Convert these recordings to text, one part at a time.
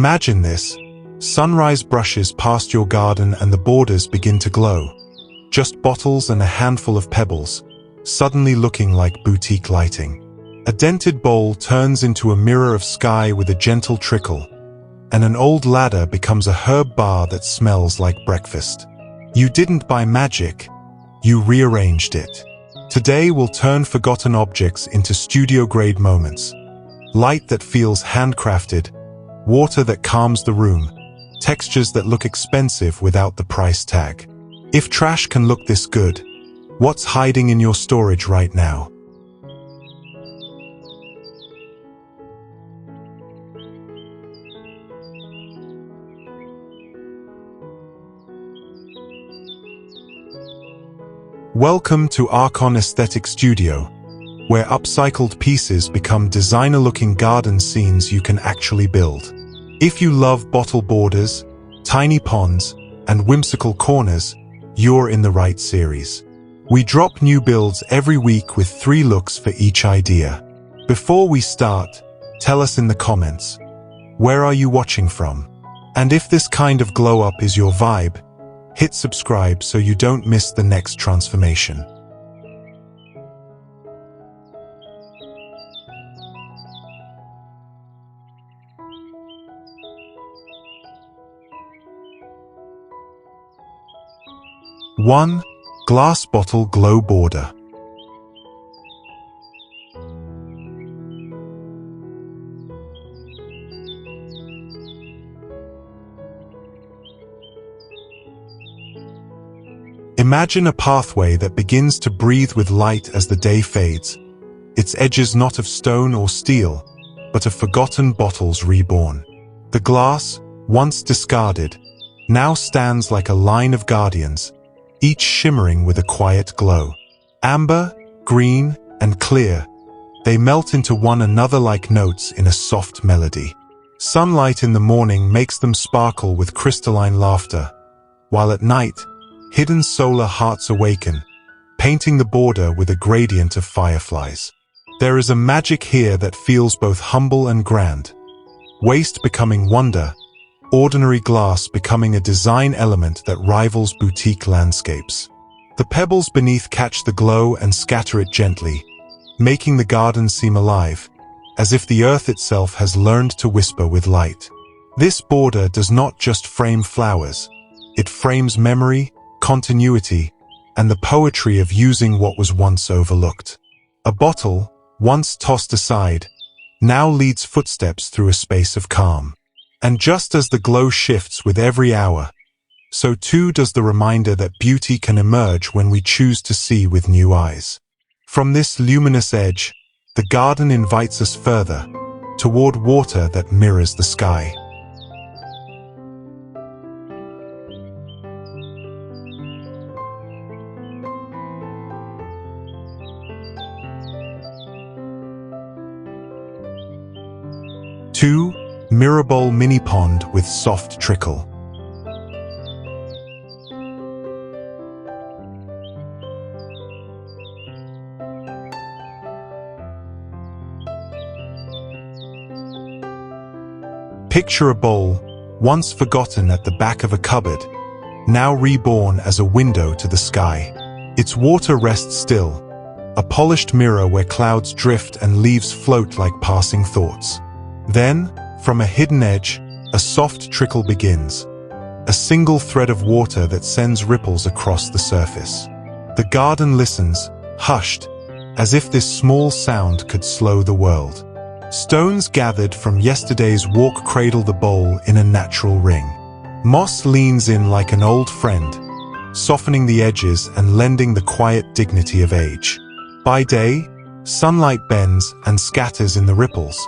Imagine this. Sunrise brushes past your garden and the borders begin to glow. Just bottles and a handful of pebbles, suddenly looking like boutique lighting. A dented bowl turns into a mirror of sky with a gentle trickle, and an old ladder becomes a herb bar that smells like breakfast. You didn't buy magic, you rearranged it. Today we'll turn forgotten objects into studio-grade moments. Light that feels handcrafted, water that calms the room, textures that look expensive without the price tag. If trash can look this good, what's hiding in your storage right now? Welcome to Archon Aesthetic Studio, where upcycled pieces become designer-looking garden scenes you can actually build. If you love bottle borders, tiny ponds, and whimsical corners, you're in the right series. We drop new builds every week with 3 looks for each idea. Before we start, tell us in the comments, where are you watching from? And if this kind of glow-up is your vibe, hit subscribe so you don't miss the next transformation. One glass bottle glow border. Imagine a pathway that begins to breathe with light as the day fades, its edges not of stone or steel, but of forgotten bottles reborn. The glass, once discarded, now stands like a line of guardians, each shimmering with a quiet glow. Amber, green, and clear, they melt into one another like notes in a soft melody. Sunlight in the morning makes them sparkle with crystalline laughter, while at night, hidden solar hearts awaken, painting the border with a gradient of fireflies. There is a magic here that feels both humble and grand. Waste becoming wonder, ordinary glass becoming a design element that rivals boutique landscapes. The pebbles beneath catch the glow and scatter it gently, making the garden seem alive, as if the earth itself has learned to whisper with light. This border does not just frame flowers, it frames memory, continuity, and the poetry of using what was once overlooked. A bottle, once tossed aside, now leads footsteps through a space of calm. And just as the glow shifts with every hour, so too does the reminder that beauty can emerge when we choose to see with new eyes. From this luminous edge, the garden invites us further, toward water that mirrors the sky. Two, mirror bowl mini pond with soft trickle. Picture a bowl, once forgotten at the back of a cupboard, now reborn as a window to the sky. Its water rests still, a polished mirror where clouds drift and leaves float like passing thoughts. Then, from a hidden edge, a soft trickle begins, a single thread of water that sends ripples across the surface. The garden listens, hushed, as if this small sound could slow the world. Stones gathered from yesterday's walk cradle the bowl in a natural ring. Moss leans in like an old friend, softening the edges and lending the quiet dignity of age. By day, sunlight bends and scatters in the ripples,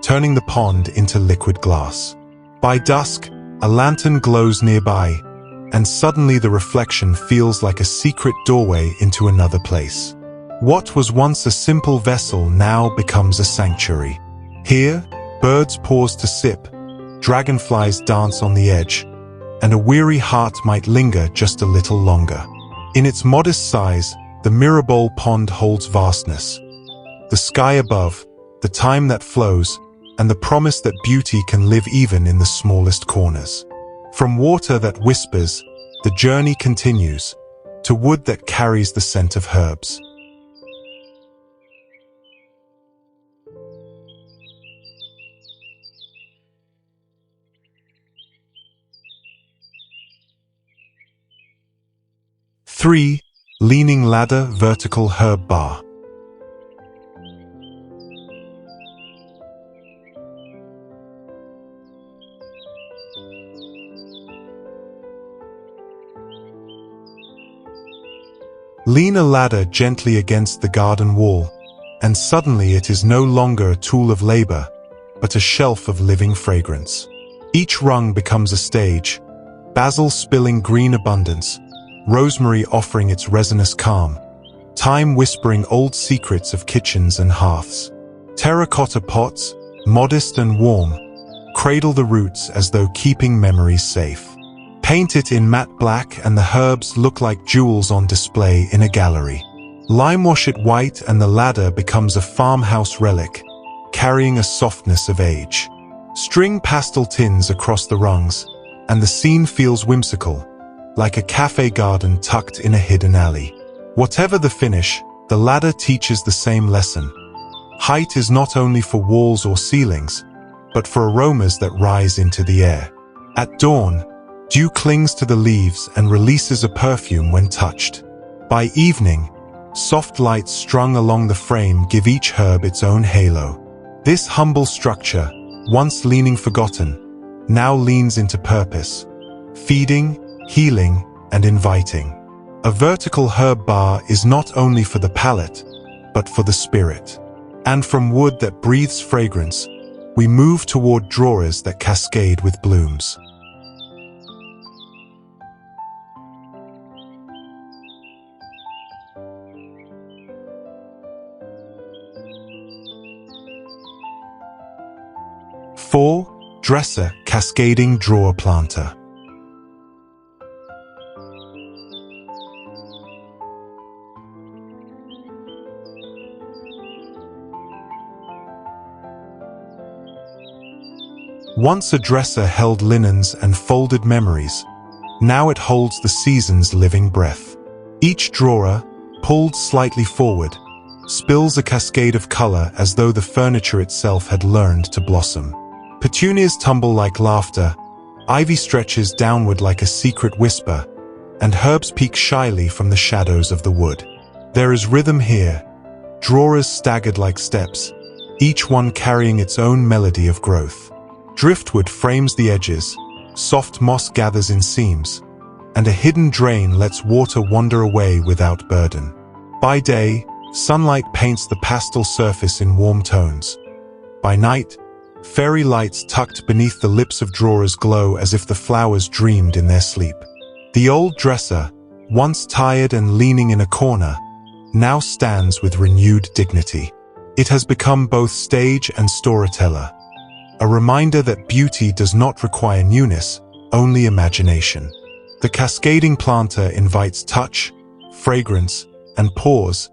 turning the pond into liquid glass. By dusk, a lantern glows nearby, and suddenly the reflection feels like a secret doorway into another place. What was once a simple vessel now becomes a sanctuary. Here, birds pause to sip, dragonflies dance on the edge, and a weary heart might linger just a little longer. In its modest size, the mirror bowl pond holds vastness. The sky above, the time that flows, and the promise that beauty can live even in the smallest corners. From water that whispers, the journey continues, to wood that carries the scent of herbs. Three, leaning ladder, vertical herb bar. Lean a ladder gently against the garden wall, and suddenly it is no longer a tool of labor, but a shelf of living fragrance. Each rung becomes a stage, basil spilling green abundance, rosemary offering its resinous calm, thyme whispering old secrets of kitchens and hearths. Terracotta pots, modest and warm, cradle the roots as though keeping memories safe. Paint it in matte black and the herbs look like jewels on display in a gallery. Limewash it white and the ladder becomes a farmhouse relic, carrying a softness of age. String pastel tins across the rungs, and the scene feels whimsical, like a cafe garden tucked in a hidden alley. Whatever the finish, the ladder teaches the same lesson. Height is not only for walls or ceilings, but for aromas that rise into the air. At dawn, dew clings to the leaves and releases a perfume when touched. By evening, soft lights strung along the frame give each herb its own halo. This humble structure, once leaning forgotten, now leans into purpose, feeding, healing, and inviting. A vertical herb bar is not only for the palate, but for the spirit. And from wood that breathes fragrance, we move toward drawers that cascade with blooms. Four, dresser, cascading drawer planter. Once a dresser held linens and folded memories, now it holds the season's living breath. Each drawer, pulled slightly forward, spills a cascade of color as though the furniture itself had learned to blossom. Petunias tumble like laughter, ivy stretches downward like a secret whisper, and herbs peek shyly from the shadows of the wood. There is rhythm here, drawers staggered like steps, each one carrying its own melody of growth. Driftwood frames the edges, soft moss gathers in seams, and a hidden drain lets water wander away without burden. By day, sunlight paints the pastel surface in warm tones. By night, fairy lights tucked beneath the lips of drawers glow as if the flowers dreamed in their sleep. The old dresser, once tired and leaning in a corner, now stands with renewed dignity. It has become both stage and storyteller, a reminder that beauty does not require newness, only imagination. The cascading planter invites touch, fragrance, and pause,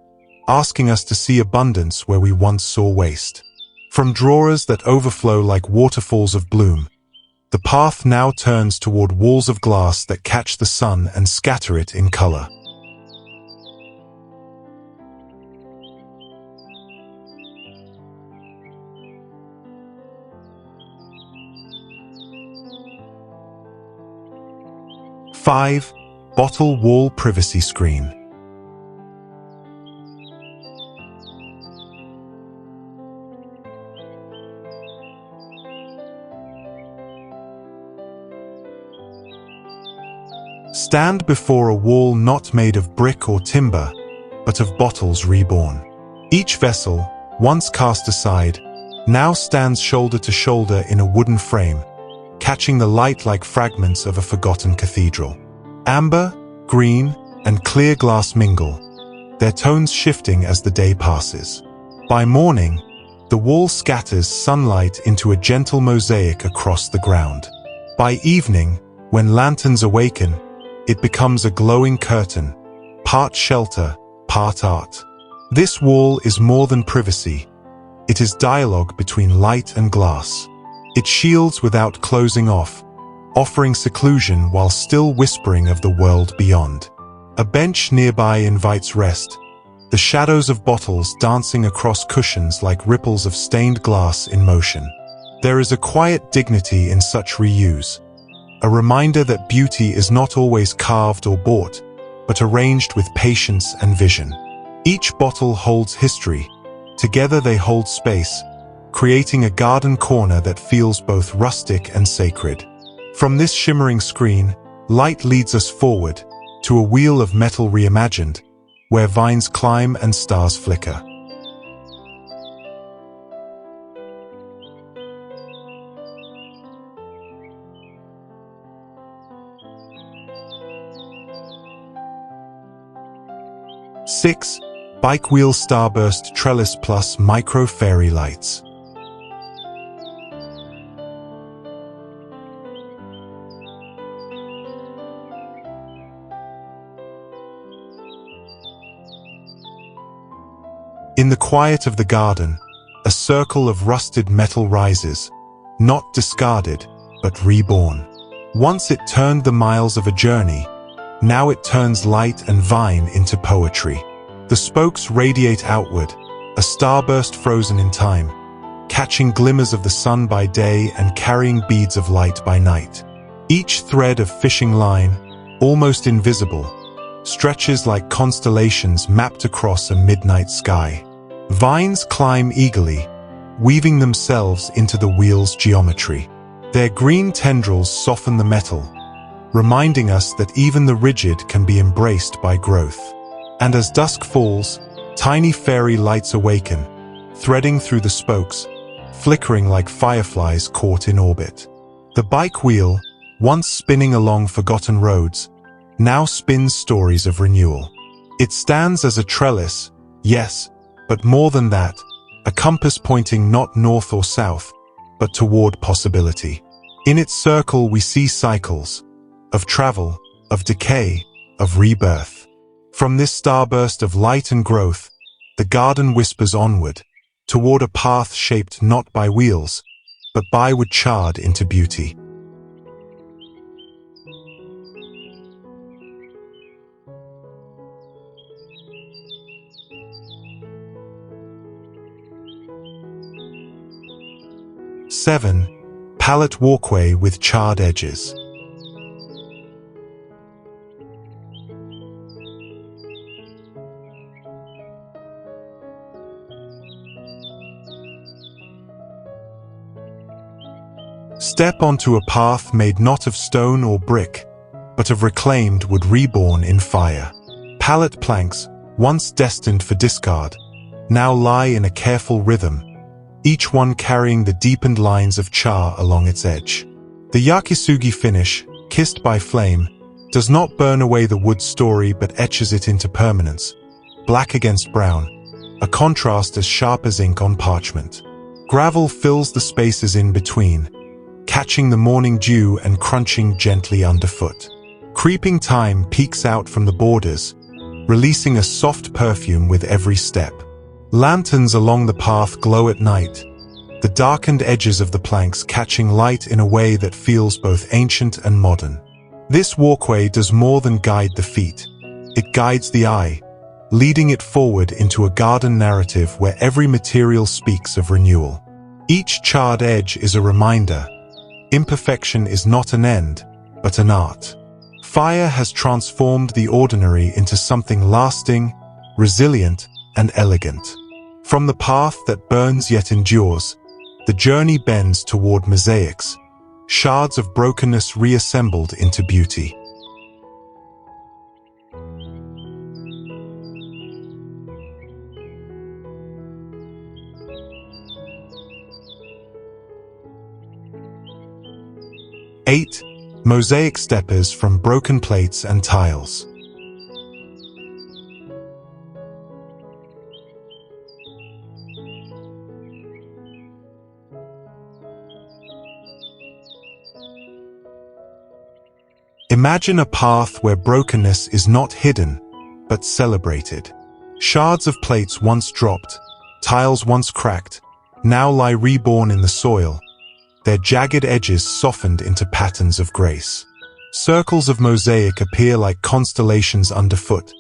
asking us to see abundance where we once saw waste. From drawers that overflow like waterfalls of bloom, the path now turns toward walls of glass that catch the sun and scatter it in color. Five, bottle wall privacy screen. Stand before a wall not made of brick or timber, but of bottles reborn. Each vessel, once cast aside, now stands shoulder to shoulder in a wooden frame, catching the light like fragments of a forgotten cathedral. Amber, green, and clear glass mingle, their tones shifting as the day passes. By morning, the wall scatters sunlight into a gentle mosaic across the ground. By evening, when lanterns awaken, it becomes a glowing curtain, part shelter, part art. This wall is more than privacy. It is dialogue between light and glass. It shields without closing off, offering seclusion while still whispering of the world beyond. A bench nearby invites rest, the shadows of bottles dancing across cushions like ripples of stained glass in motion. There is a quiet dignity in such reuse, a reminder that beauty is not always carved or bought, but arranged with patience and vision. Each bottle holds history. Together they hold space, creating a garden corner that feels both rustic and sacred. From this shimmering screen, light leads us forward to a wheel of metal reimagined, where vines climb and stars flicker. Six, Bike Wheel Starburst Trellis Plus Micro Fairy Lights. In the quiet of the garden, a circle of rusted metal rises, not discarded, but reborn. Once it turned the miles of a journey, now it turns light and vine into poetry. The spokes radiate outward, a starburst frozen in time, catching glimmers of the sun by day and carrying beads of light by night. Each thread of fishing line, almost invisible, stretches like constellations mapped across a midnight sky. Vines climb eagerly, weaving themselves into the wheel's geometry. Their green tendrils soften the metal, reminding us that even the rigid can be embraced by growth. And as dusk falls, tiny fairy lights awaken, threading through the spokes, flickering like fireflies caught in orbit. The bike wheel, once spinning along forgotten roads, now spins stories of renewal. It stands as a trellis, yes, but more than that, a compass pointing not north or south, but toward possibility. In its circle we see cycles, of travel, of decay, of rebirth. From this starburst of light and growth, the garden whispers onward, toward a path shaped not by wheels, but by wood charred into beauty. Seven, Pallet Walkway with charred edges. Step onto a path made not of stone or brick, but of reclaimed wood reborn in fire. Pallet planks, once destined for discard, now lie in a careful rhythm, each one carrying the deepened lines of char along its edge. The yakisugi finish, kissed by flame, does not burn away the wood's story but etches it into permanence, black against brown, a contrast as sharp as ink on parchment. Gravel fills the spaces in between, catching the morning dew and crunching gently underfoot. Creeping time peeks out from the borders, releasing a soft perfume with every step. Lanterns along the path glow at night, the darkened edges of the planks catching light in a way that feels both ancient and modern. This walkway does more than guide the feet. It guides the eye, leading it forward into a garden narrative where every material speaks of renewal. Each charred edge is a reminder. Imperfection is not an end, but an art. Fire has transformed the ordinary into something lasting, resilient, and elegant. From the path that burns yet endures, the journey bends toward mosaics, shards of brokenness reassembled into beauty. Eight, Mosaic steppers from broken plates and tiles. Imagine a path where brokenness is not hidden, but celebrated. Shards of plates once dropped, tiles once cracked, now lie reborn in the soil, their jagged edges softened into patterns of grace. Circles of mosaic appear like constellations underfoot,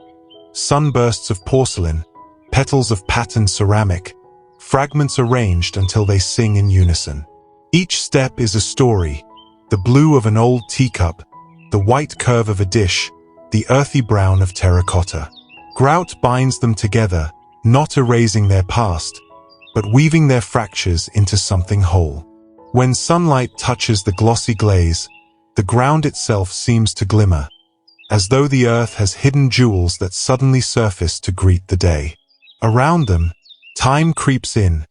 sunbursts of porcelain, petals of patterned ceramic, fragments arranged until they sing in unison. Each step is a story, the blue of an old teacup, the white curve of a dish, the earthy brown of terracotta. Grout binds them together, not erasing their past, but weaving their fractures into something whole. When sunlight touches the glossy glaze, the ground itself seems to glimmer, as though the earth has hidden jewels that suddenly surface to greet the day. Around them, time creeps in,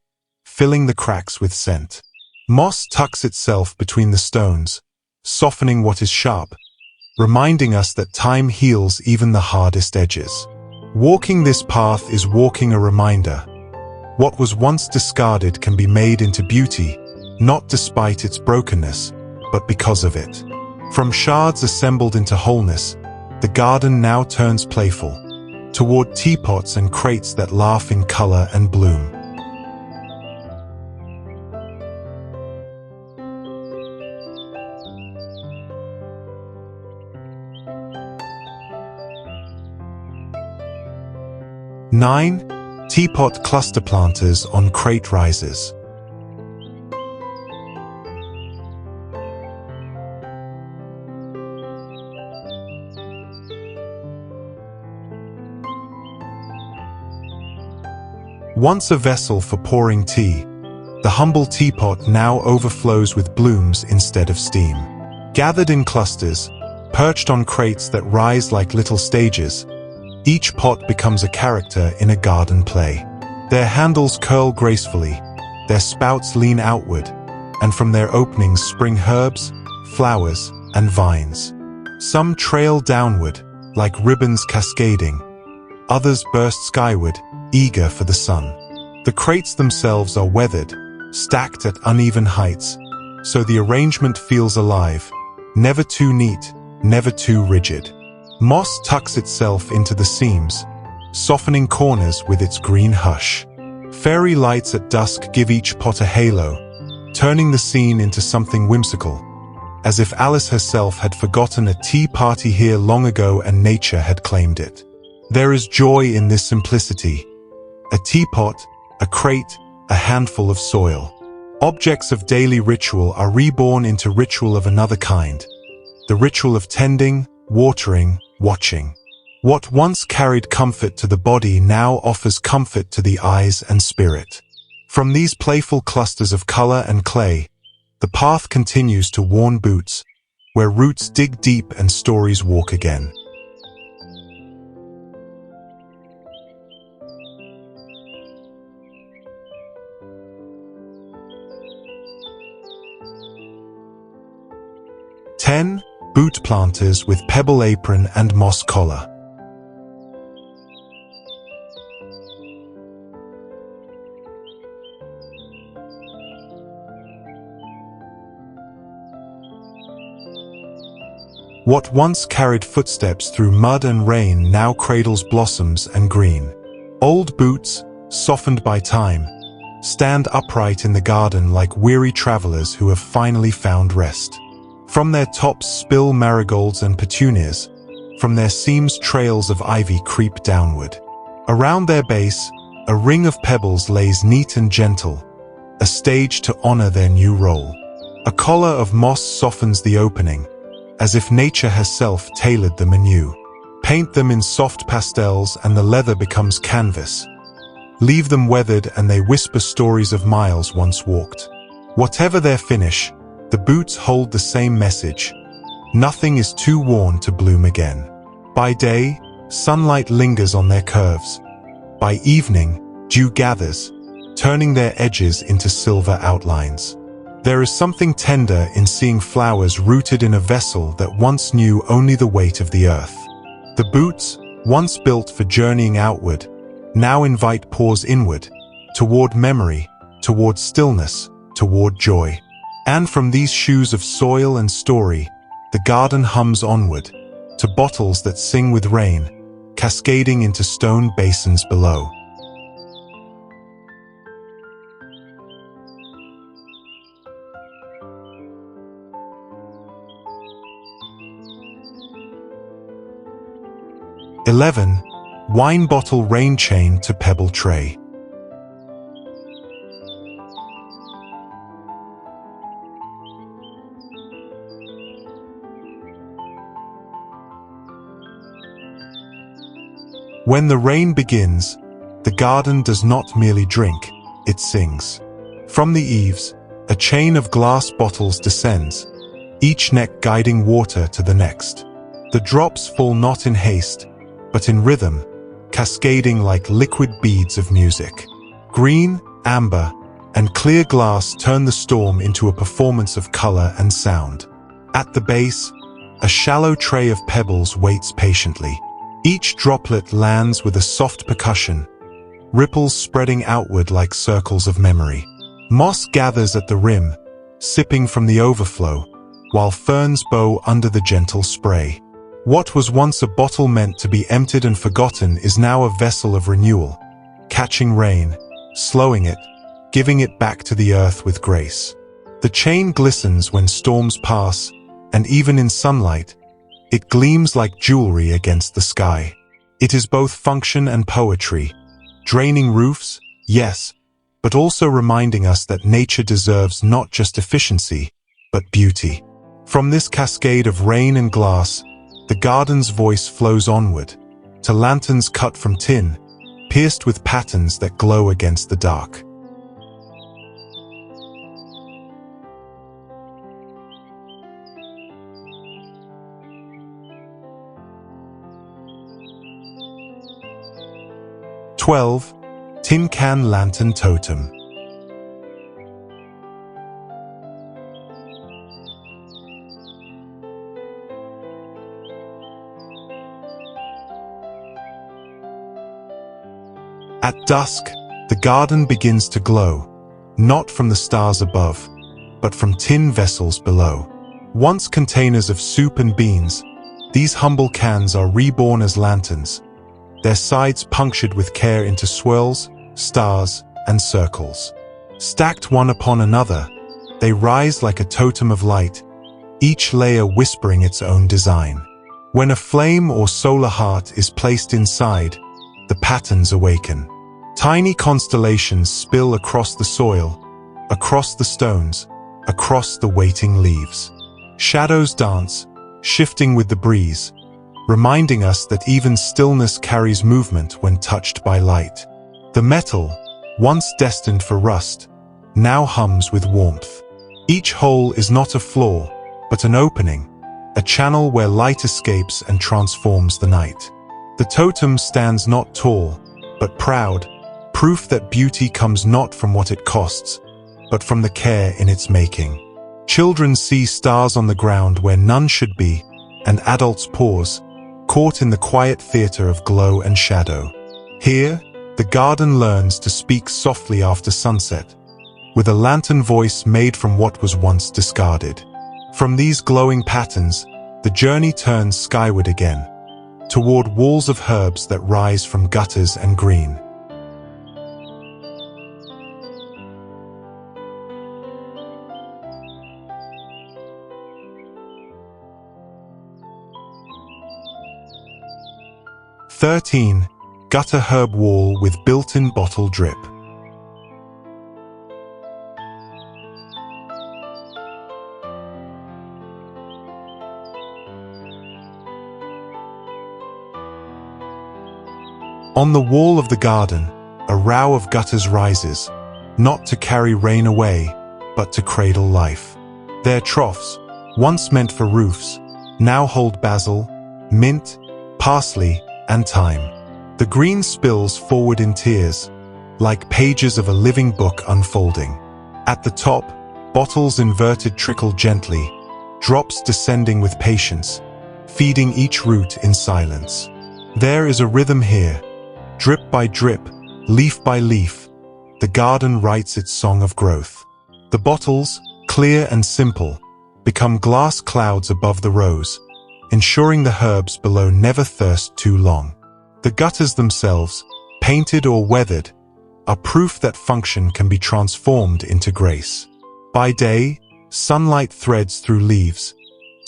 filling the cracks with scent. Moss tucks itself between the stones, softening what is sharp, reminding us that time heals even the hardest edges. Walking this path is walking a reminder. What was once discarded can be made into beauty, not despite its brokenness, but because of it. From shards assembled into wholeness, the garden now turns playful, toward teapots and crates that laugh in color and bloom. Nine, teapot cluster planters on crate risers. Once a vessel for pouring tea, the humble teapot now overflows with blooms instead of steam. Gathered in clusters, perched on crates that rise like little stages, each pot becomes a character in a garden play. Their handles curl gracefully, their spouts lean outward, and from their openings spring herbs, flowers, and vines. Some trail downward, like ribbons cascading. Others burst skyward, eager for the sun. The crates themselves are weathered, stacked at uneven heights, so the arrangement feels alive, never too neat, never too rigid. Moss tucks itself into the seams, softening corners with its green hush. Fairy lights at dusk give each pot a halo, turning the scene into something whimsical, as if Alice herself had forgotten a tea party here long ago and nature had claimed it. There is joy in this simplicity. A teapot, a crate, a handful of soil. Objects of daily ritual are reborn into ritual of another kind. The ritual of tending, watering, watching. What once carried comfort to the body now offers comfort to the eyes and spirit. From these playful clusters of color and clay, the path continues to worn boots, where roots dig deep and stories walk again. Ten, boot planters with pebble apron and moss collar. What once carried footsteps through mud and rain now cradles blossoms and green. Old boots, softened by time, stand upright in the garden like weary travelers who have finally found rest. From their tops spill marigolds and petunias, from their seams trails of ivy creep downward. Around their base, a ring of pebbles lays neat and gentle, a stage to honor their new role. A collar of moss softens the opening, as if nature herself tailored them anew. Paint them in soft pastels and the leather becomes canvas. Leave them weathered and they whisper stories of miles once walked. Whatever their finish, the boots hold the same message. Nothing is too worn to bloom again. By day, sunlight lingers on their curves. By evening, dew gathers, turning their edges into silver outlines. There is something tender in seeing flowers rooted in a vessel that once knew only the weight of the earth. The boots, once built for journeying outward, now invite pause inward, toward memory, toward stillness, toward joy. And from these shoes of soil and story, the garden hums onward, to bottles that sing with rain, cascading into stone basins below. 11. Wine bottle rain chain to pebble tray. When the rain begins, the garden does not merely drink, it sings. From the eaves, a chain of glass bottles descends, each neck guiding water to the next. The drops fall not in haste, but in rhythm, cascading like liquid beads of music. Green, amber, and clear glass turn the storm into a performance of color and sound. At the base, a shallow tray of pebbles waits patiently. Each droplet lands with a soft percussion, ripples spreading outward like circles of memory. Moss gathers at the rim, sipping from the overflow, while ferns bow under the gentle spray. What was once a bottle meant to be emptied and forgotten is now a vessel of renewal, catching rain, slowing it, giving it back to the earth with grace. The chain glistens when storms pass, and even in sunlight, it gleams like jewelry against the sky. It is both function and poetry, draining roofs, yes, but also reminding us that nature deserves not just efficiency, but beauty. From this cascade of rain and glass, the garden's voice flows onward, to lanterns cut from tin, pierced with patterns that glow against the dark. "12. Tin Can Lantern Totem." At dusk, the garden begins to glow, not from the stars above, but from tin vessels below. Once containers of soup and beans, these humble cans are reborn as lanterns, their sides punctured with care into swirls, stars, and circles. Stacked one upon another, they rise like a totem of light, each layer whispering its own design. When a flame or solar heart is placed inside, the patterns awaken. Tiny constellations spill across the soil, across the stones, across the waiting leaves. Shadows dance, shifting with the breeze, reminding us that even stillness carries movement when touched by light. The metal, once destined for rust, now hums with warmth. Each hole is not a flaw, but an opening, a channel where light escapes and transforms the night. The totem stands not tall, but proud, proof that beauty comes not from what it costs, but from the care in its making. Children see stars on the ground where none should be, and adults pause, caught in the quiet theater of glow and shadow. Here, the garden learns to speak softly after sunset, with a lantern voice made from what was once discarded. From these glowing patterns, the journey turns skyward again, toward walls of herbs that rise from gutters and green. "13. Gutter herb wall with built-in bottle drip." On the wall of the garden, a row of gutters rises, not to carry rain away, but to cradle life. Their troughs, once meant for roofs, now hold basil, mint, parsley, and thyme. The green spills forward in tears, like pages of a living book unfolding. At the top, bottles inverted trickle gently, drops descending with patience, feeding each root in silence. There is a rhythm here. Drip by drip, leaf by leaf, the garden writes its song of growth. The bottles, clear and simple, become glass clouds above the rows, ensuring the herbs below never thirst too long. The gutters themselves, painted or weathered, are proof that function can be transformed into grace. By day, sunlight threads through leaves,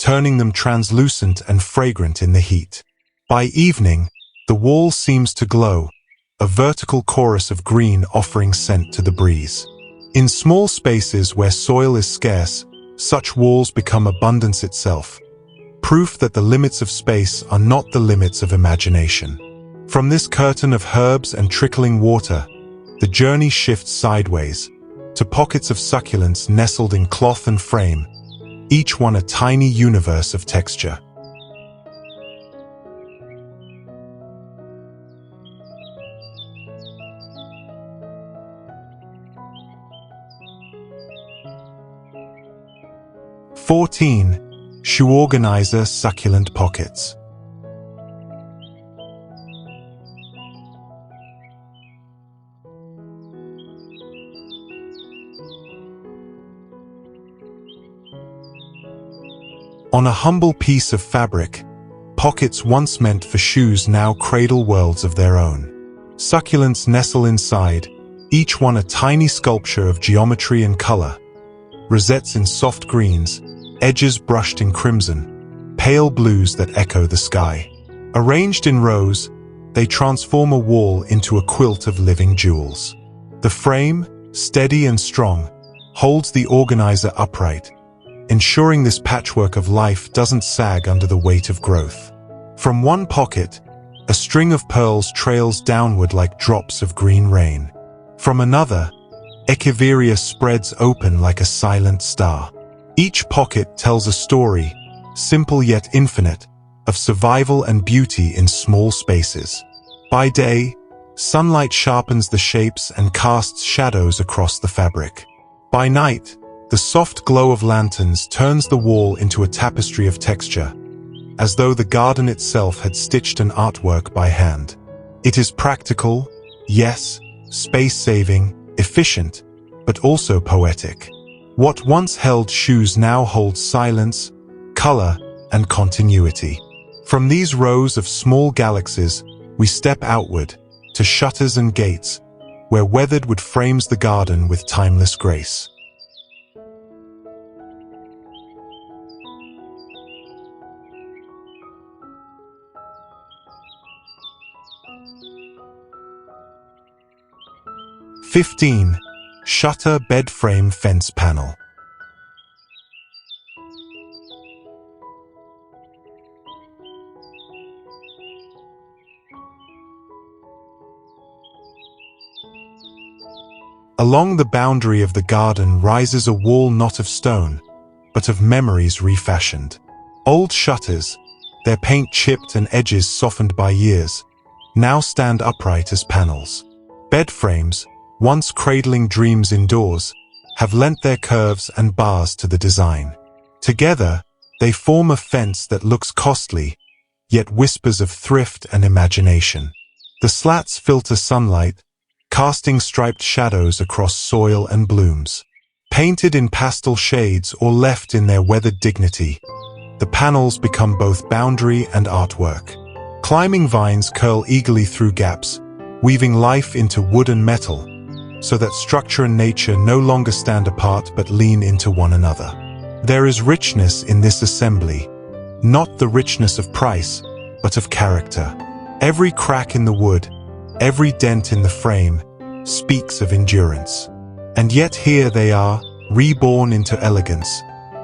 turning them translucent and fragrant in the heat. By evening, The wall seems to glow, a vertical chorus of green offering scent to the breeze. In small spaces where soil is scarce, such walls become abundance itself, proof that the limits of space are not the limits of imagination. From this curtain of herbs and trickling water, the journey shifts sideways, to pockets of succulents nestled in cloth and frame, each one a tiny universe of texture. (14) Shoe Organizer Succulent Pockets. On a humble piece of fabric, pockets once meant for shoes now cradle worlds of their own. Succulents nestle inside, each one a tiny sculpture of geometry and color. Rosettes in soft greens, edges brushed in crimson, pale blues that echo the sky. Arranged in rows, they transform a wall into a quilt of living jewels. The frame, steady and strong, holds the organizer upright, ensuring this patchwork of life doesn't sag under the weight of growth. From one pocket, a string of pearls trails downward like drops of green rain. From another, Echeveria spreads open like a silent star. Each pocket tells a story, simple yet infinite, of survival and beauty in small spaces. By day, sunlight sharpens the shapes and casts shadows across the fabric. By night, the soft glow of lanterns turns the wall into a tapestry of texture, as though the garden itself had stitched an artwork by hand. It is practical, yes, space-saving, efficient, but also poetic. What once held shoes now holds silence, color, and continuity. From these rows of small galaxies, we step outward, to shutters and gates, where weathered wood frames the garden with timeless grace. (15) Shutter Bedframe Fence Panel. Along the boundary of the garden rises a wall not of stone, but of memories refashioned. Old shutters, their paint chipped and edges softened by years, now stand upright as panels. Bed frames, once cradling dreams indoors, have lent their curves and bars to the design. Together, they form a fence that looks costly, yet whispers of thrift and imagination. The slats filter sunlight, casting striped shadows across soil and blooms. Painted in pastel shades or left in their weathered dignity, the panels become both boundary and artwork. Climbing vines curl eagerly through gaps, weaving life into wood and metal, so that structure and nature no longer stand apart but lean into one another. There is richness in this assembly, not the richness of price, but of character. Every crack in the wood, every dent in the frame, speaks of endurance. And yet here they are, reborn into elegance,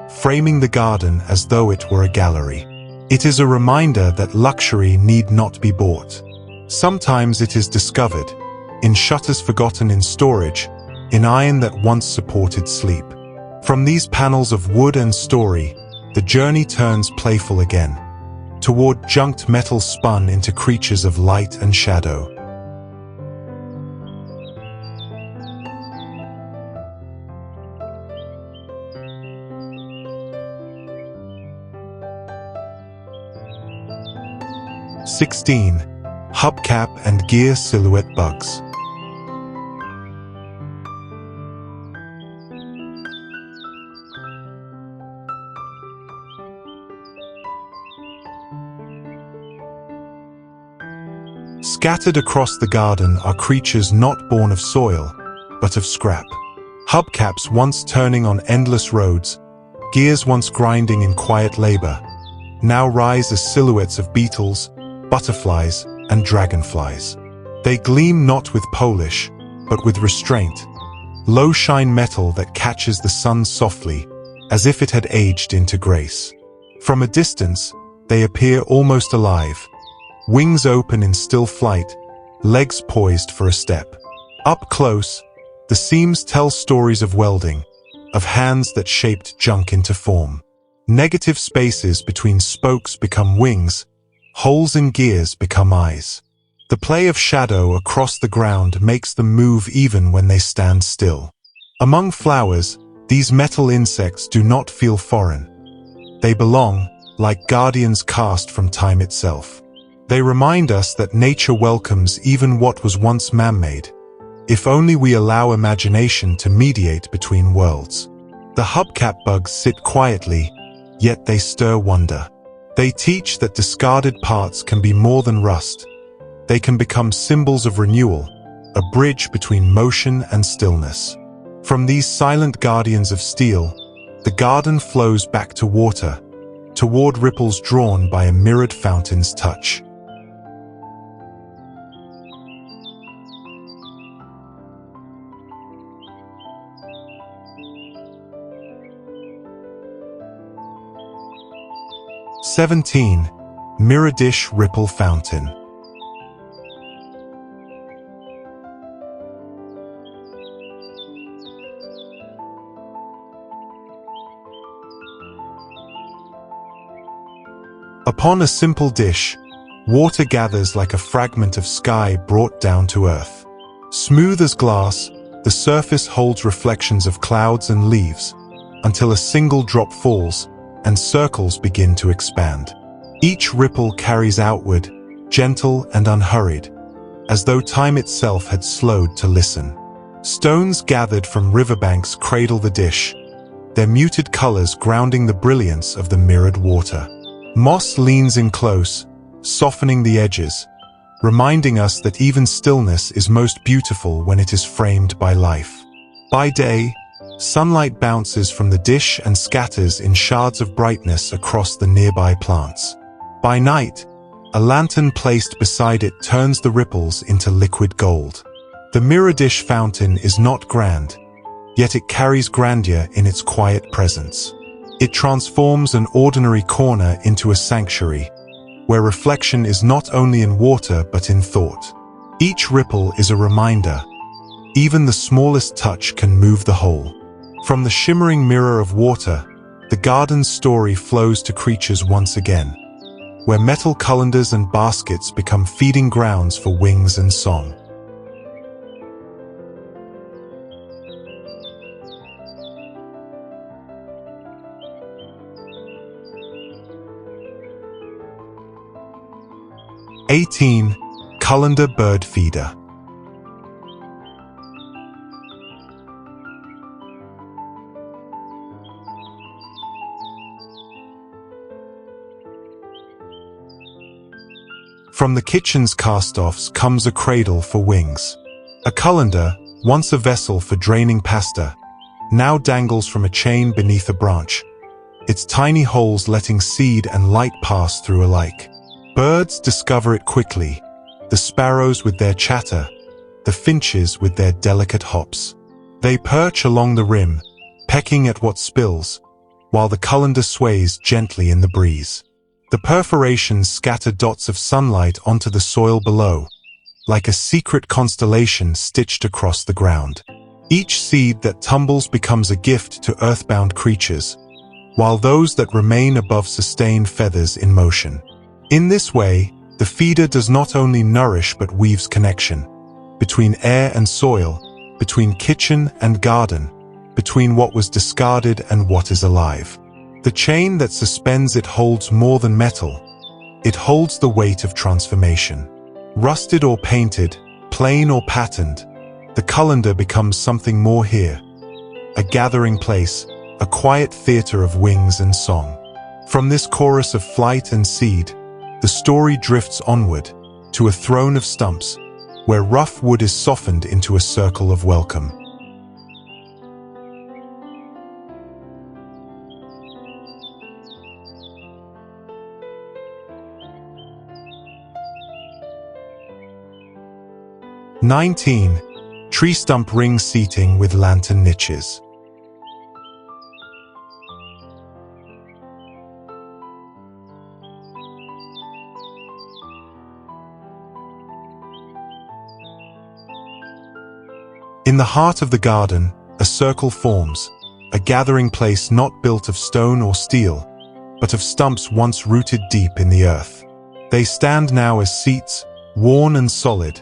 framing the garden as though it were a gallery. It is a reminder that luxury need not be bought. Sometimes it is discovered, in shutters forgotten in storage, in iron that once supported sleep. From these panels of wood and story, the journey turns playful again, toward junked metal spun into creatures of light and shadow. (16) Hubcap and Gear Silhouette Bugs. Scattered across the garden are creatures not born of soil, but of scrap. Hubcaps once turning on endless roads, gears once grinding in quiet labor, now rise as silhouettes of beetles, butterflies, and dragonflies. They gleam not with polish, but with restraint, low-shine metal that catches the sun softly, as if it had aged into grace. From a distance, they appear almost alive, wings open in still flight, legs poised for a step. Up close, the seams tell stories of welding, of hands that shaped junk into form. Negative spaces between spokes become wings, holes in gears become eyes. The play of shadow across the ground makes them move even when they stand still. Among flowers, these metal insects do not feel foreign. They belong, like guardians cast from time itself. They remind us that nature welcomes even what was once man-made, if only we allow imagination to mediate between worlds. The hubcap bugs sit quietly, yet they stir wonder. They teach that discarded parts can be more than rust. They can become symbols of renewal, a bridge between motion and stillness. From these silent guardians of steel, the garden flows back to water, toward ripples drawn by a mirrored fountain's touch. "17. Mirror Dish Ripple Fountain." Upon a simple dish, water gathers like a fragment of sky brought down to earth. Smooth as glass, the surface holds reflections of clouds and leaves, until a single drop falls, and circles begin to expand. Each ripple carries outward, gentle and unhurried, as though time itself had slowed to listen. Stones gathered from riverbanks cradle the dish, their muted colors grounding the brilliance of the mirrored water. Moss leans in close, softening the edges, reminding us that even stillness is most beautiful when it is framed by life. By day, sunlight bounces from the dish and scatters in shards of brightness across the nearby plants. By night, a lantern placed beside it turns the ripples into liquid gold. The mirror dish fountain is not grand, yet it carries grandeur in its quiet presence. It transforms an ordinary corner into a sanctuary, where reflection is not only in water but in thought. Each ripple is a reminder. Even the smallest touch can move the whole. From the shimmering mirror of water, the garden's story flows to creatures once again, where metal colanders and baskets become feeding grounds for wings and song. "18. Colander Bird Feeder." From the kitchen's cast-offs comes a cradle for wings. A colander, once a vessel for draining pasta, now dangles from a chain beneath a branch, its tiny holes letting seed and light pass through alike. Birds discover it quickly, the sparrows with their chatter, the finches with their delicate hops. They perch along the rim, pecking at what spills, while the colander sways gently in the breeze. The perforations scatter dots of sunlight onto the soil below, like a secret constellation stitched across the ground. Each seed that tumbles becomes a gift to earthbound creatures, while those that remain above sustain feathers in motion. In this way, the feeder does not only nourish but weaves connection, between air and soil, between kitchen and garden, between what was discarded and what is alive. The chain that suspends it holds more than metal. It holds the weight of transformation. Rusted or painted, plain or patterned, the colander becomes something more here. A gathering place, a quiet theater of wings and song. From this chorus of flight and seed, the story drifts onward, to a throne of stumps, where rough wood is softened into a circle of welcome. 19. Tree-Stump ring seating with lantern niches. In the heart of the garden, a circle forms, a gathering place not built of stone or steel, but of stumps once rooted deep in the earth. They stand now as seats, worn and solid,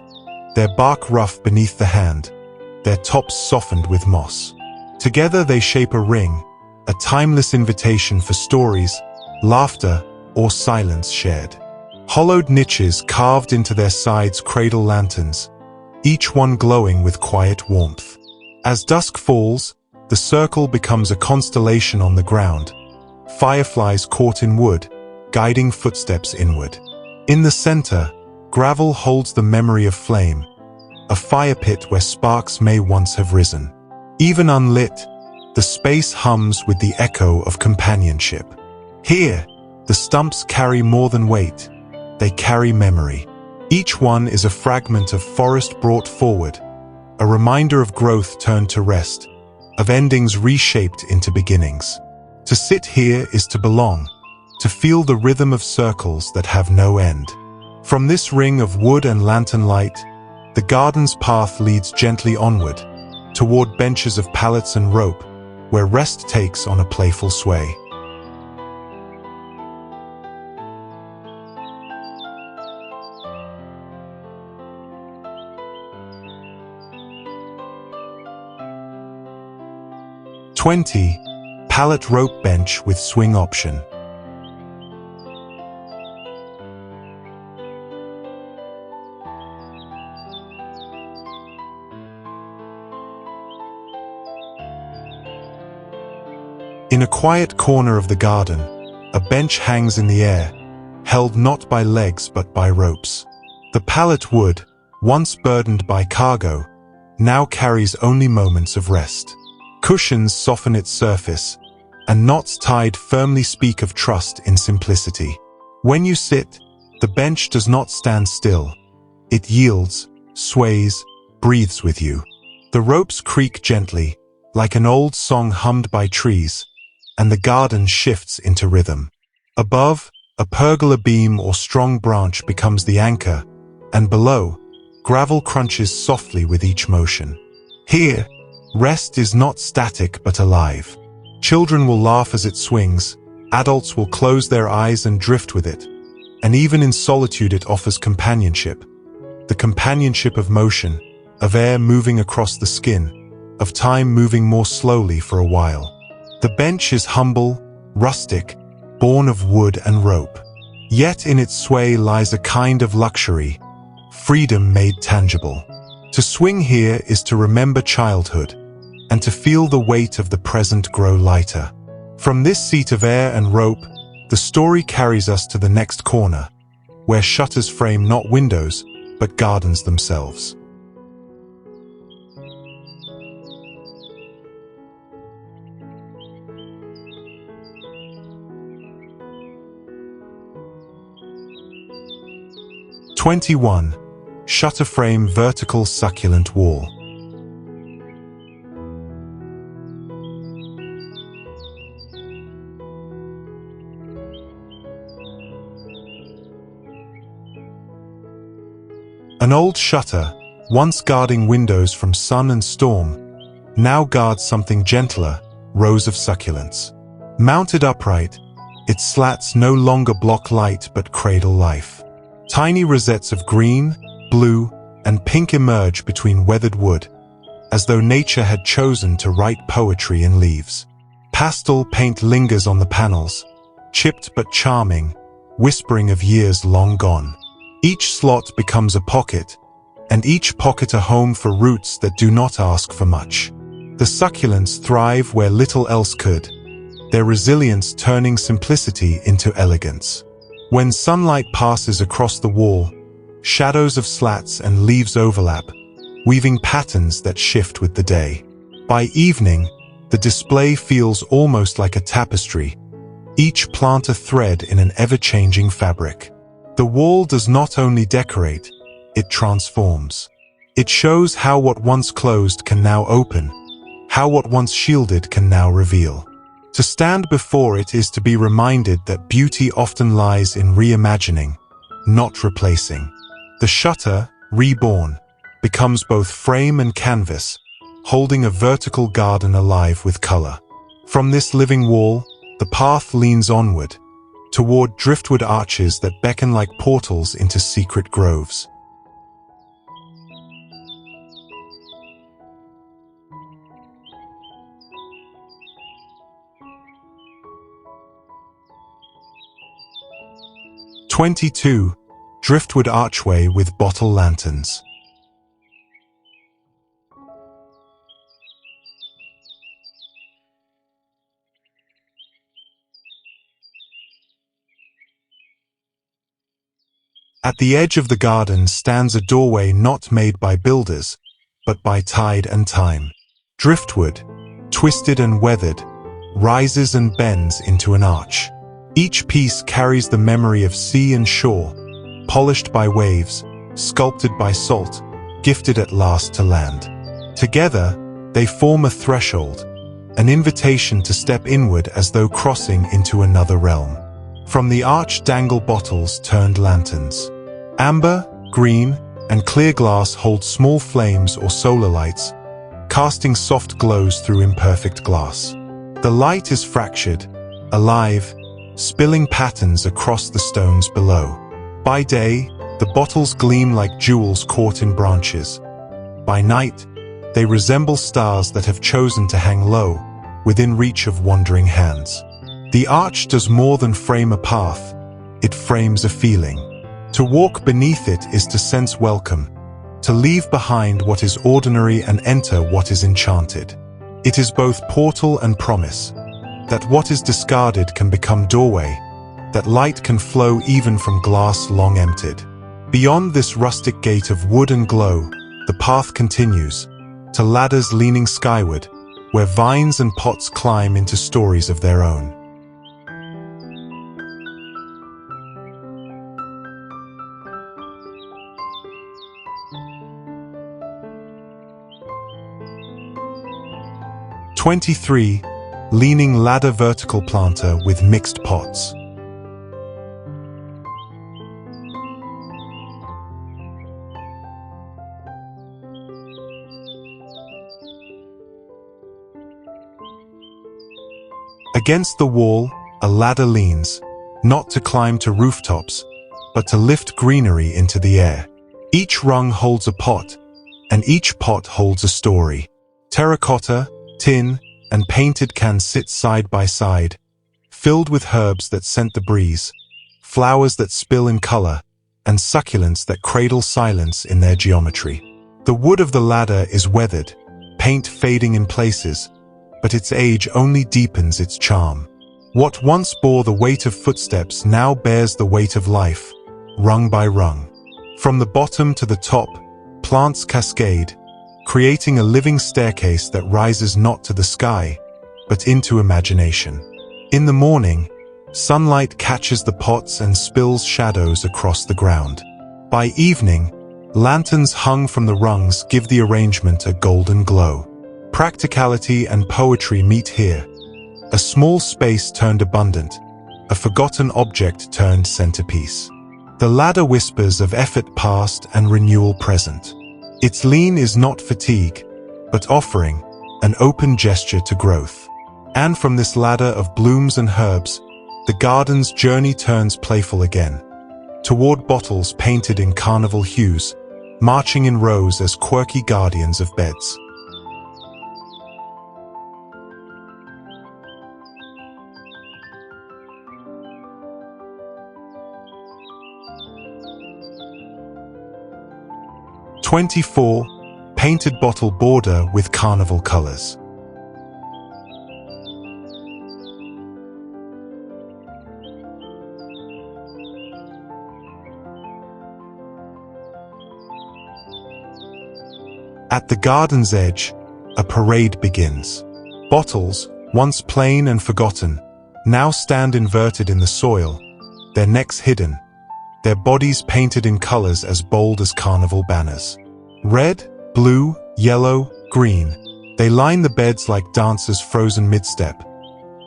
their bark rough beneath the hand, their tops softened with moss. Together they shape a ring, a timeless invitation for stories, laughter, or silence shared. Hollowed niches carved into their sides cradle lanterns, each one glowing with quiet warmth. As dusk falls, the circle becomes a constellation on the ground, fireflies caught in wood, guiding footsteps inward. In the center, gravel holds the memory of flame, a fire pit where sparks may once have risen. Even unlit, the space hums with the echo of companionship. Here, the stumps carry more than weight, they carry memory. Each one is a fragment of forest brought forward, a reminder of growth turned to rest, of endings reshaped into beginnings. To sit here is to belong, to feel the rhythm of circles that have no end. From this ring of wood and lantern light, the garden's path leads gently onward, toward benches of pallets and rope, where rest takes on a playful sway. "20. Pallet rope bench with swing option. In a quiet corner of the garden, a bench hangs in the air, held not by legs but by ropes. The pallet wood, once burdened by cargo, now carries only moments of rest. Cushions soften its surface, and knots tied firmly speak of trust in simplicity. When you sit, the bench does not stand still. It yields, sways, breathes with you. The ropes creak gently, like an old song hummed by trees, and the garden shifts into rhythm. Above, a pergola beam or strong branch becomes the anchor, and below, gravel crunches softly with each motion. Here, rest is not static but alive. Children will laugh as it swings, adults will close their eyes and drift with it, and even in solitude it offers companionship. The companionship of motion, of air moving across the skin, of time moving more slowly for a while. The bench is humble, rustic, born of wood and rope. Yet in its sway lies a kind of luxury, freedom made tangible. To swing here is to remember childhood, and to feel the weight of the present grow lighter. From this seat of air and rope, the story carries us to the next corner, where shutters frame not windows, but gardens themselves. "21. Shutter frame vertical succulent wall. An old shutter, once guarding windows from sun and storm, now guards something gentler, rows of succulents. Mounted upright, its slats no longer block light but cradle life. Tiny rosettes of green, blue, and pink emerge between weathered wood, as though nature had chosen to write poetry in leaves. Pastel paint lingers on the panels, chipped but charming, whispering of years long gone. Each slot becomes a pocket, and each pocket a home for roots that do not ask for much. The succulents thrive where little else could, their resilience turning simplicity into elegance. When sunlight passes across the wall, shadows of slats and leaves overlap, weaving patterns that shift with the day. By evening, the display feels almost like a tapestry, each plant a thread in an ever-changing fabric. The wall does not only decorate, it transforms. It shows how what once closed can now open, how what once shielded can now reveal. To stand before it is to be reminded that beauty often lies in reimagining, not replacing. The shutter, reborn, becomes both frame and canvas, holding a vertical garden alive with color. From this living wall, the path leans onward, toward driftwood arches that beckon like portals into secret groves. "22. Driftwood Archway with bottle lanterns." At the edge of the garden stands a doorway not made by builders, but by tide and time. Driftwood, twisted and weathered, rises and bends into an arch. Each piece carries the memory of sea and shore, polished by waves, sculpted by salt, gifted at last to land. Together, they form a threshold, an invitation to step inward as though crossing into another realm. From the arch dangle bottles turned lanterns. Amber, green, and clear glass hold small flames or solar lights, casting soft glows through imperfect glass. The light is fractured, alive, spilling patterns across the stones below. By day, the bottles gleam like jewels caught in branches. By night, they resemble stars that have chosen to hang low, within reach of wandering hands. The arch does more than frame a path, it frames a feeling. To walk beneath it is to sense welcome, to leave behind what is ordinary and enter what is enchanted. It is both portal and promise, that what is discarded can become doorway, that light can flow even from glass long emptied. Beyond this rustic gate of wood and glow, the path continues, to ladders leaning skyward, where vines and pots climb into stories of their own. "23. Leaning ladder vertical planter with mixed pots." Against the wall, a ladder leans, not to climb to rooftops, but to lift greenery into the air. Each rung holds a pot, and each pot holds a story. Terracotta, tin, and painted can sit side by side, filled with herbs that scent the breeze, flowers that spill in color, and succulents that cradle silence in their geometry. The wood of the ladder is weathered, paint fading in places, but its age only deepens its charm. What once bore the weight of footsteps now bears the weight of life, rung by rung. From the bottom to the top, plants cascade, creating a living staircase that rises not to the sky, but into imagination. In the morning, sunlight catches the pots and spills shadows across the ground. By evening, lanterns hung from the rungs give the arrangement a golden glow. Practicality and poetry meet here. A small space turned abundant, a forgotten object turned centerpiece. The ladder whispers of effort past and renewal present. Its lean is not fatigue, but offering, an open gesture to growth. And from this ladder of blooms and herbs, the garden's journey turns playful again, toward bottles painted in carnival hues, marching in rows as quirky guardians of beds. "24. Painted bottle border with carnival colors." At the garden's edge, a parade begins. Bottles, once plain and forgotten, now stand inverted in the soil, their necks hidden, their bodies painted in colors as bold as carnival banners. Red, blue, yellow, green. They line the beds like dancers frozen mid-step,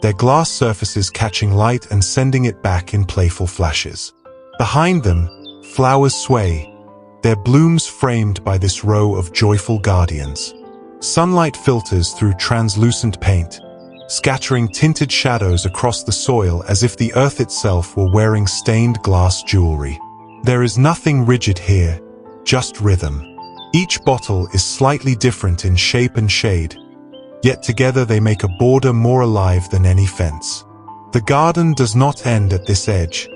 their glass surfaces catching light and sending it back in playful flashes. Behind them, flowers sway, their blooms framed by this row of joyful guardians. Sunlight filters through translucent paint, scattering tinted shadows across the soil as if the earth itself were wearing stained glass jewelry. There is nothing rigid here, just rhythm. Each bottle is slightly different in shape and shade, yet together they make a border more alive than any fence. The garden does not end at this edge,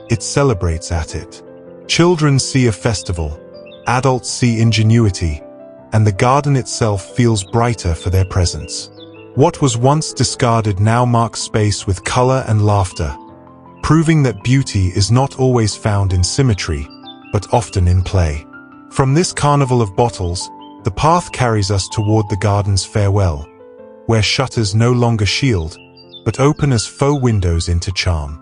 it celebrates at it. Children see a festival, adults see ingenuity, and the garden itself feels brighter for their presence. What was once discarded now marks space with color and laughter, proving that beauty is not always found in symmetry, but often in play. From this carnival of bottles, the path carries us toward the garden's farewell, where shutters no longer shield, but open as faux windows into charm.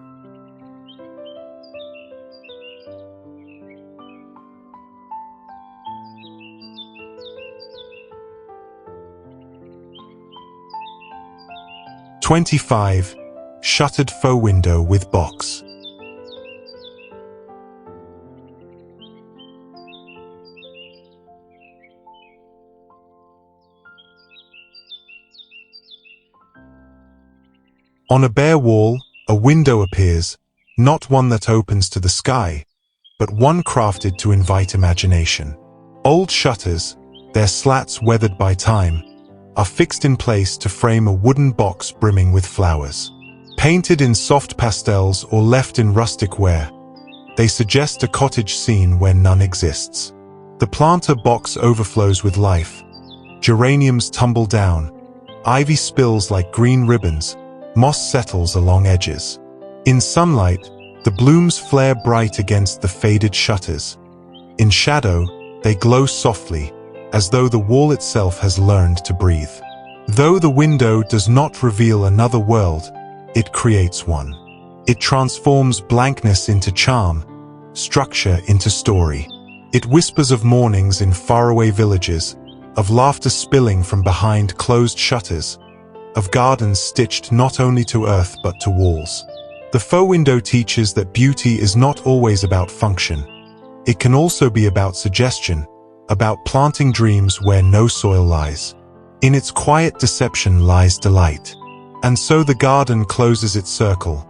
"25. Shuttered Faux-Window with Box." On a bare wall, a window appears, not one that opens to the sky, but one crafted to invite imagination. Old shutters, their slats weathered by time, are fixed in place to frame a wooden box brimming with flowers. Painted in soft pastels or left in rustic wear, they suggest a cottage scene where none exists. The planter box overflows with life. Geraniums tumble down, ivy spills like green ribbons, moss settles along edges. In sunlight, the blooms flare bright against the faded shutters. In shadow, they glow softly, as though the wall itself has learned to breathe. Though the window does not reveal another world, it creates one. It transforms blankness into charm, structure into story. It whispers of mornings in faraway villages, of laughter spilling from behind closed shutters, of gardens stitched not only to earth but to walls. The faux window teaches that beauty is not always about function. It can also be about suggestion, about planting dreams where no soil lies. In its quiet deception lies delight. And so the garden closes its circle.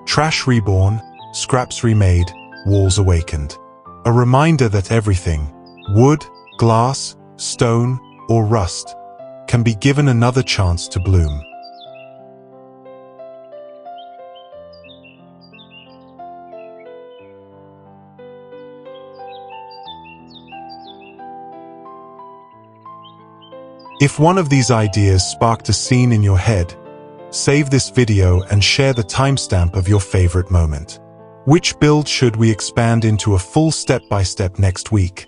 Trash reborn, scraps remade, walls awakened. A reminder that everything, wood, glass, stone, or rust, can be given another chance to bloom. If one of these ideas sparked a scene in your head, save this video and share the timestamp of your favorite moment. Which build should we expand into a full step-by-step next week?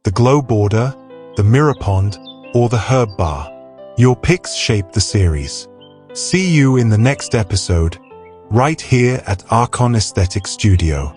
The glow border, the mirror pond, or the herb bar? Your picks shape the series. See you in the next episode, right here at Archon Aesthetic Studio.